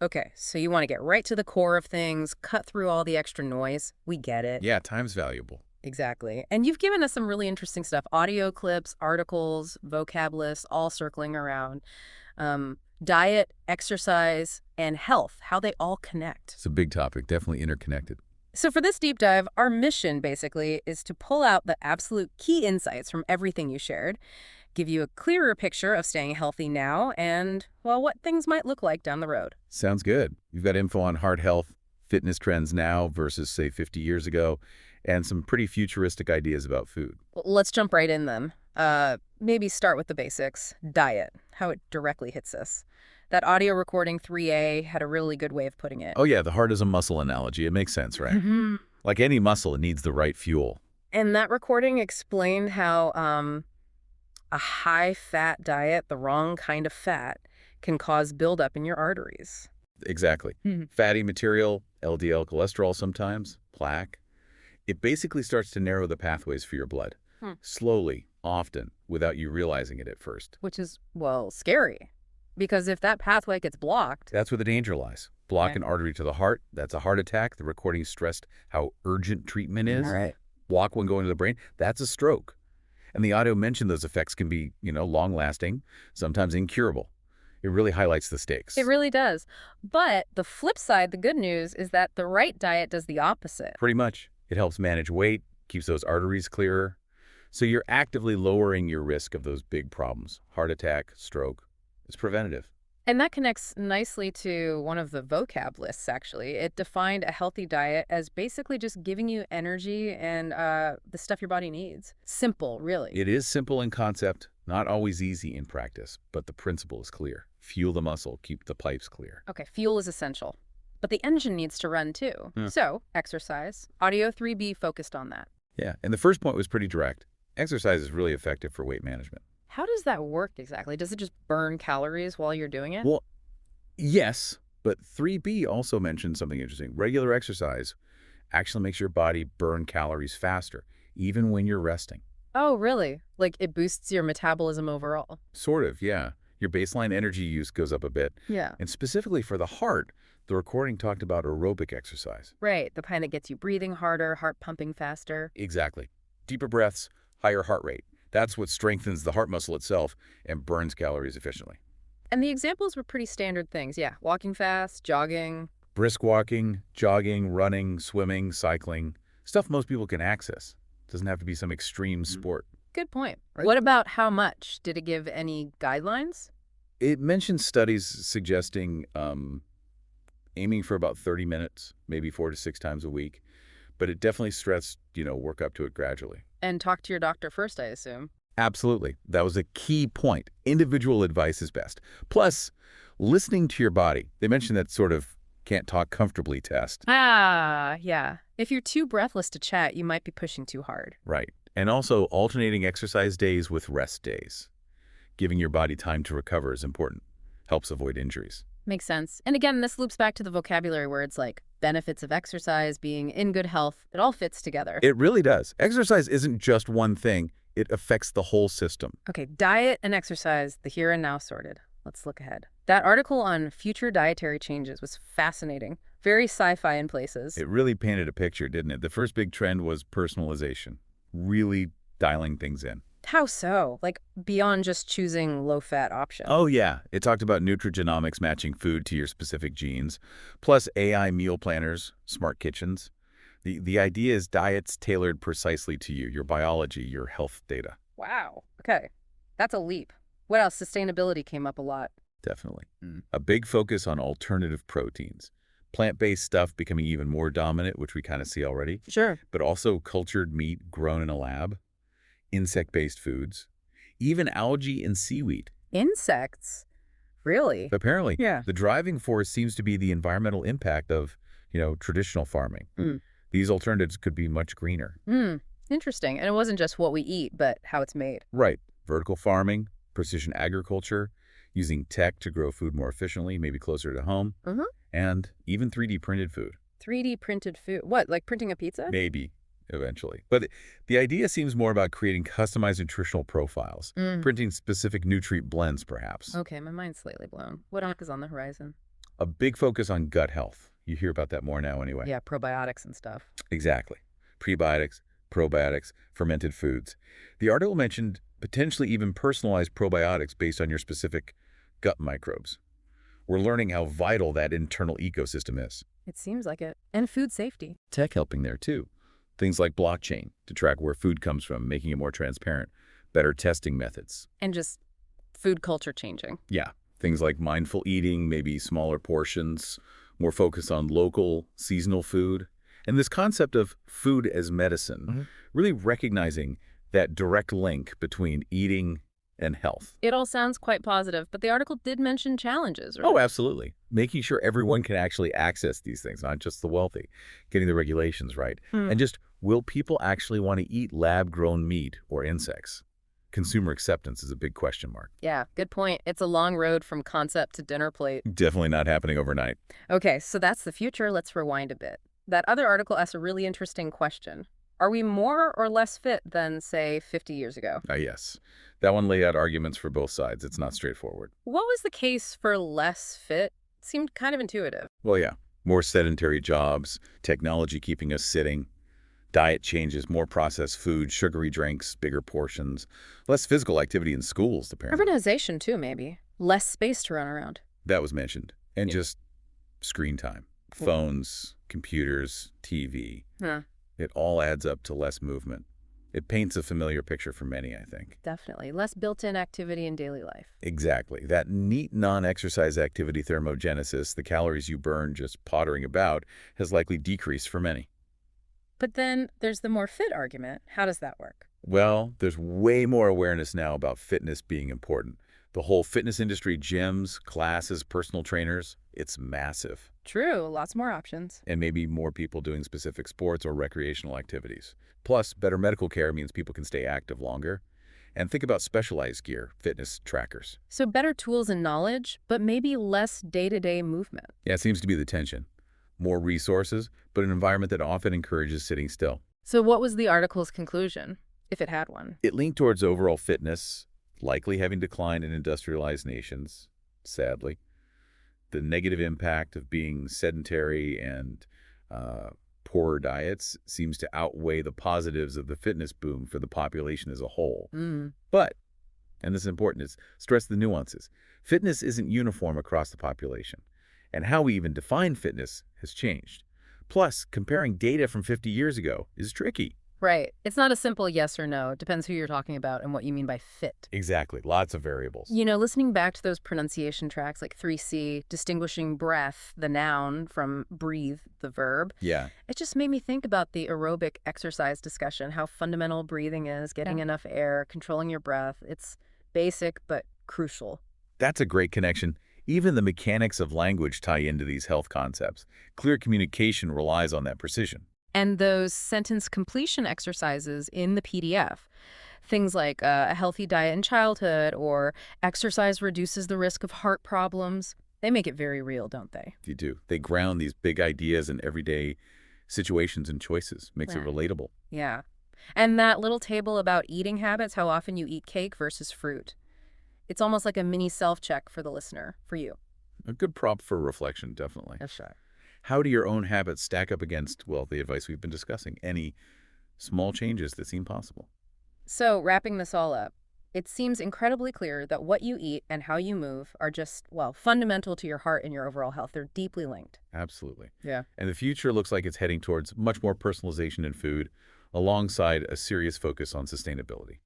Okay, so you want to get right to the core of things, cut through all the extra noise. We get it. Yeah, time's valuable. Exactly. And you've given us some really interesting stuff. Audio clips, articles, vocab lists, all circling around. Diet, exercise, and health, how they all connect. It's a big topic, definitely interconnected. So for this deep dive, our mission basically is to pull out the absolute key insights from everything you shared, give you a clearer picture of staying healthy now and, well, what things might look like down the road. Sounds good. You've got info on heart health, fitness trends now versus, say, 50 years ago, and some pretty futuristic ideas about food. Well, let's jump right in then. Maybe start with the basics. Diet, how it directly hits us. That audio recording 3A had a really good way of putting it. Oh yeah, the heart is a muscle analogy. It makes sense, right? Like any muscle, it needs the right fuel. And that recording explained how a high-fat diet, the wrong kind of fat, can cause buildup in your arteries. Exactly. Fatty material, LDL cholesterol sometimes, plaque. It basically starts to narrow the pathways for your blood. Slowly, often, without you realizing it at first. Which is, well, scary. Because if that pathway gets blocked... That's where the danger lies. Block Okay. an artery to the heart, that's a heart attack. The recording stressed how urgent treatment is. All right. Block one going to the brain, that's a stroke. And the audio mentioned those effects can be, long-lasting, sometimes incurable. It really highlights the stakes. It really does. But the flip side, the good news, is that the right diet does the opposite. Pretty much. It helps manage weight, keeps those arteries clearer. So you're actively lowering your risk of those big problems. Heart attack, stroke. It's preventative. And that connects nicely to one of the vocab lists, actually. It defined a healthy diet as basically just giving you energy and the stuff your body needs. Simple, really. It is simple in concept, not always easy in practice, but the principle is clear. Fuel the muscle, keep the pipes clear. Okay, fuel is essential. But the engine needs to run too. So, exercise. Audio 3B focused on that. Yeah, and the first point was pretty direct. Exercise is really effective for weight management. How does that work exactly? Does it just burn calories while you're doing it? Well, yes, but 3B also mentioned something interesting. Regular exercise actually makes your body burn calories faster, even when you're resting. Oh, really? Like it boosts your metabolism overall? Sort of, yeah. Your baseline energy use goes up a bit. Yeah. And specifically for the heart, the recording talked about aerobic exercise. Right, the kind that gets you breathing harder, heart pumping faster. Exactly. Deeper breaths, higher heart rate. That's what strengthens the heart muscle itself and burns calories efficiently. And the examples were pretty standard things, yeah. Walking fast, jogging. Brisk walking, jogging, running, swimming, cycling. Stuff most people can access. Doesn't have to be some extreme sport. Good point. Right. What about how much? Did it give any guidelines? It mentions studies suggesting aiming for about 30 minutes, maybe 4 to 6 times a week. But it definitely stressed, work up to it gradually. And talk to your doctor first, I assume. Absolutely. That was a key point. Individual advice is best. Plus, listening to your body. They mentioned that sort of can't talk comfortably test. Ah, yeah. If you're too breathless to chat, you might be pushing too hard. Right. And also alternating exercise days with rest days. Giving your body time to recover is important. Helps avoid injuries. Makes sense. And again, this loops back to the vocabulary words like benefits of exercise, being in good health. It all fits together. It really does. Exercise isn't just one thing. It affects the whole system. Okay, diet and exercise, the here and now sorted. Let's look ahead. That article on future dietary changes was fascinating. Very sci-fi in places. It really painted a picture, didn't it? The first big trend was personalization. Really dialing things in. How so? Like beyond just choosing low-fat options. Oh, yeah. It talked about nutrigenomics matching food to your specific genes, plus AI meal planners, smart kitchens. The idea is diets tailored precisely to you, your biology, your health data. Wow. Okay. That's a leap. What else? Sustainability came up a lot. Definitely. A big focus on alternative proteins. Plant-based stuff becoming even more dominant, which we kind of see already. Sure. But also cultured meat grown in a lab, insect-based foods, even algae and seaweed. Insects? Really? Apparently, Yeah. the driving force seems to be the environmental impact of, traditional farming. These alternatives could be much greener. Interesting. And it wasn't just what we eat, but how it's made. Right. Vertical farming, precision agriculture, using tech to grow food more efficiently, maybe closer to home, and even 3D printed food. 3D printed food. What, like printing a pizza? Maybe, eventually. But the idea seems more about creating customized nutritional profiles, printing specific nutrient blends, perhaps. Okay, my mind's slightly blown. What else is on the horizon? A big focus on gut health. You hear about that more now anyway. Yeah, probiotics and stuff. Exactly. Prebiotics, probiotics, fermented foods. The article mentioned potentially even personalized probiotics based on your specific gut microbes. We're learning how vital that internal ecosystem is. It seems like it. And food safety. Tech helping there too. Things like blockchain to track where food comes from, making it more transparent. Better testing methods. And just food culture changing. Yeah. Things like mindful eating, maybe smaller portions, more focus on local, seasonal food. And this concept of food as medicine, really recognizing that direct link between eating and health. It all sounds quite positive, but the article did mention challenges, right? Oh, absolutely. Making sure everyone can actually access these things, not just the wealthy. Getting the regulations right. And just, will people actually want to eat lab-grown meat or insects? Consumer acceptance is a big question mark. Yeah, good point. It's a long road from concept to dinner plate. Definitely not happening overnight. Okay, so that's the future. Let's rewind a bit. That other article asks a really interesting question. Are we more or less fit than, say, 50 years ago? Yes. That one laid out arguments for both sides. It's not straightforward. What was the case for less fit? Seemed kind of intuitive. Well, yeah. More sedentary jobs, technology keeping us sitting, diet changes, more processed food, sugary drinks, bigger portions, less physical activity in schools, apparently. Urbanization, too, maybe. Less space to run around. That was mentioned. And Yeah. just screen time. Phones, computers, TV. Huh. It all adds up to less movement. It paints a familiar picture for many, I think. Definitely. Less built-in activity in daily life. Exactly. That neat non-exercise activity thermogenesis, the calories you burn just pottering about, has likely decreased for many. But then there's the more fit argument. How does that work? Well, there's way more awareness now about fitness being important. The whole fitness industry, gyms, classes, personal trainers, it's massive. True. Lots more options. And maybe more people doing specific sports or recreational activities. Plus, better medical care means people can stay active longer. And think about specialized gear, fitness trackers. So better tools and knowledge, but maybe less day-to-day movement. Yeah, it seems to be the tension. More resources, but an environment that often encourages sitting still. So what was the article's conclusion, if it had one? It linked towards overall fitness, likely having declined in industrialized nations, sadly. The negative impact of being sedentary and poorer diets seems to outweigh the positives of the fitness boom for the population as a whole. But, and this is important, is stress the nuances. Fitness isn't uniform across the population, and how we even define fitness has changed. Plus, comparing data from 50 years ago is tricky. Right. It's not a simple yes or no. It depends who you're talking about and what you mean by fit. Exactly. Lots of variables. You know, listening back to those pronunciation tracks like 3C, distinguishing breath, the noun, from breathe, the verb. Yeah. It just made me think about the aerobic exercise discussion, how fundamental breathing is, getting enough air, controlling your breath. It's basic but crucial. That's a great connection. Even the mechanics of language tie into these health concepts. Clear communication relies on that precision. And those sentence completion exercises in the PDF, things like a healthy diet in childhood or exercise reduces the risk of heart problems, they make it very real, don't they? You do. They ground these big ideas in everyday situations and choices. Makes it relatable. Yeah. And that little table about eating habits, how often you eat cake versus fruit. It's almost like a mini self-check for the listener, for you. A good prop for reflection, definitely. That's right. How do your own habits stack up against, well, the advice we've been discussing? Any small changes that seem possible? So, wrapping this all up, it seems incredibly clear that what you eat and how you move are just, well, fundamental to your heart and your overall health. They're deeply linked. Absolutely. Yeah. And the future looks like it's heading towards much more personalization in food, alongside a serious focus on sustainability.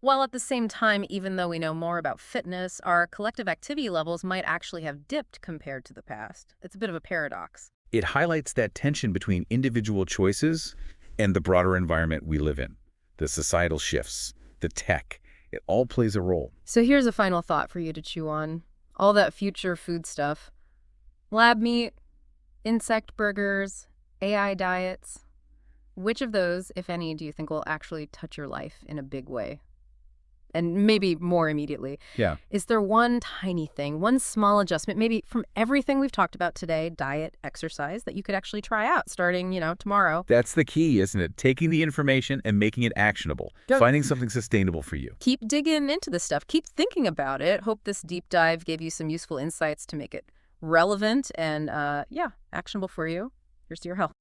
While at the same time, even though we know more about fitness, our collective activity levels might actually have dipped compared to the past. It's a bit of a paradox. It highlights that tension between individual choices and the broader environment we live in. The societal shifts, the tech, it all plays a role. So here's a final thought for you to chew on. All that future food stuff. Lab meat, insect burgers, AI diets. Which of those, if any, do you think will actually touch your life in a big way? And maybe more immediately. Yeah. Is there one tiny thing, one small adjustment, maybe from everything we've talked about today, diet, exercise, that you could actually try out starting, tomorrow? That's the key, isn't it? Taking the information and making it actionable. Finding something sustainable for you. Keep digging into this stuff. Keep thinking about it. Hope this deep dive gave you some useful insights to make it relevant and, yeah, actionable for you. Here's to your health.